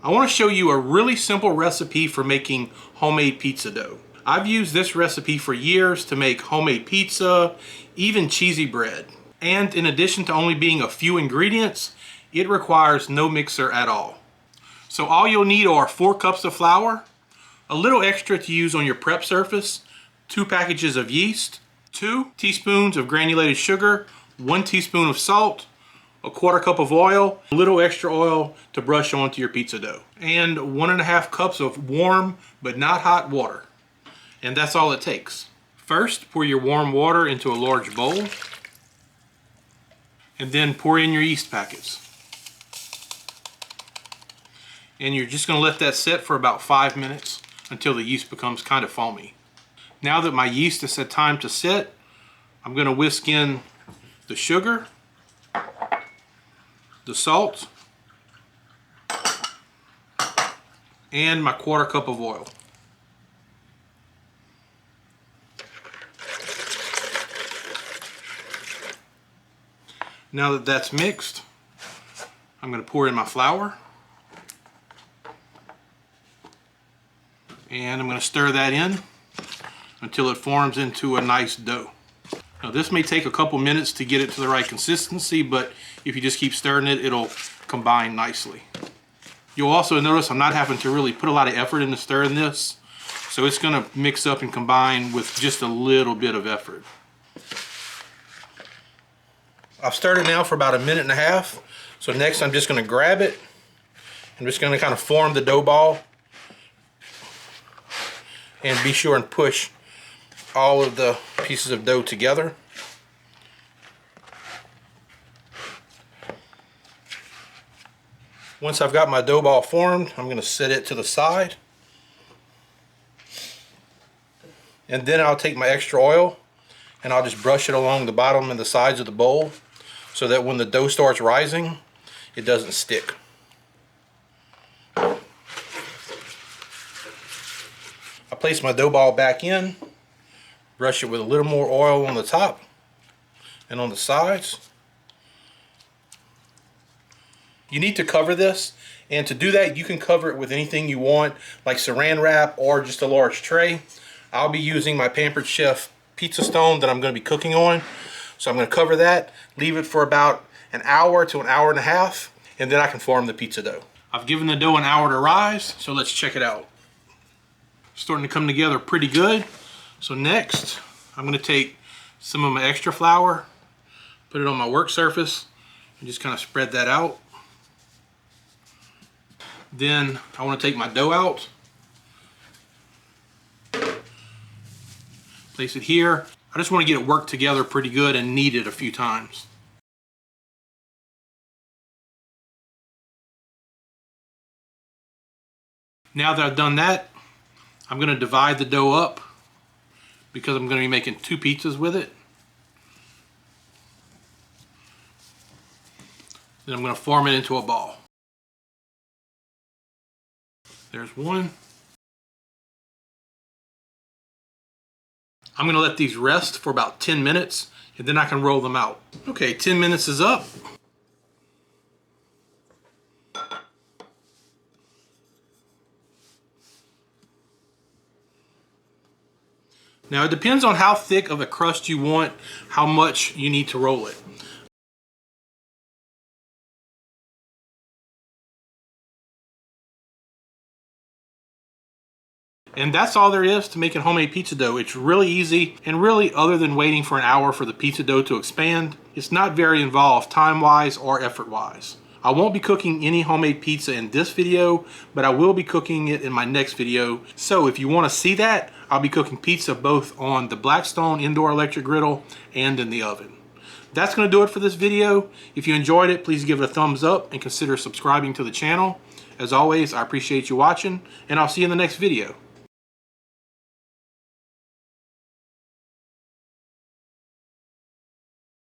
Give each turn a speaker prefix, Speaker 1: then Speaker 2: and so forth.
Speaker 1: I want to show you a really simple recipe for making homemade pizza dough. I've used this recipe for years to make homemade pizza, even cheesy bread. And in addition to only being a few ingredients, it requires no mixer at all. So all you'll need are 4 cups of flour, a little extra to use on your prep surface, 2 packages of yeast, 2 teaspoons of granulated sugar, 1 teaspoon of salt, a 1/4 cup of oil, a little extra oil to brush onto your pizza dough, and 1½ cups of warm but not hot water. And that's all it takes. First, pour your warm water into a large bowl, and then pour in your yeast packets. And you're just going to let that set for about 5 minutes until the yeast becomes kind of foamy. Now that my yeast has had time to set, I'm going to whisk in the sugar, the salt, and my 1/4 cup of oil. Now that that's mixed, I'm going to pour in my flour. And I'm going to stir that in until it forms into a nice dough. Now this may take a couple minutes to get it to the right consistency, but if you just keep stirring it, it'll combine nicely. You'll also notice I'm not having to really put a lot of effort into stirring this, so it's going to mix up and combine with just a little bit of effort. I've stirred it now for about 1.5 minutes, so next I'm just going to grab it. I'm just going to kind of form the dough ball and be sure and push all of the pieces of dough together. Once I've got my dough ball formed, I'm going to set it to the side. And then I'll take my extra oil and I'll just brush it along the bottom and the sides of the bowl so that when the dough starts rising, it doesn't stick. I place my dough ball back in, brush it with a little more oil on the top and on the sides. You need to cover this, and to do that you can cover it with anything you want, like saran wrap or just a large tray. I'll be using my Pampered Chef pizza stone that I'm going to be cooking on. So I'm going to cover that, leave it for about 1 hour to 1.5 hours, and then I can form the pizza dough. I've given the dough 1 hour to rise, so let's check it out. Starting to come together pretty good. So next, I'm going to take some of my extra flour, put it on my work surface, and just kind of spread that out. Then I want to take my dough out, place it here. I just want to get it worked together pretty good and knead it a few times. Now that I've done that, I'm going to divide the dough up because I'm going to be making 2 pizzas with it. Then I'm going to form it into a ball. There's one. I'm going to let these rest for about 10 minutes and then I can roll them out. Okay, 10 minutes is up. Now it depends on how thick of a crust you want, how much you need to roll it. And that's all there is to making homemade pizza dough. It's really easy, and really, other than waiting for 1 hour for the pizza dough to expand, it's not very involved time-wise or effort-wise. I won't be cooking any homemade pizza in this video, but I will be cooking it in my next video. So if you want to see that, I'll be cooking pizza both on the Blackstone indoor electric griddle and in the oven. That's going to do it for this video. If you enjoyed it, please give it a thumbs up and consider subscribing to the channel. As always, I appreciate you watching, and I'll see you in the next video.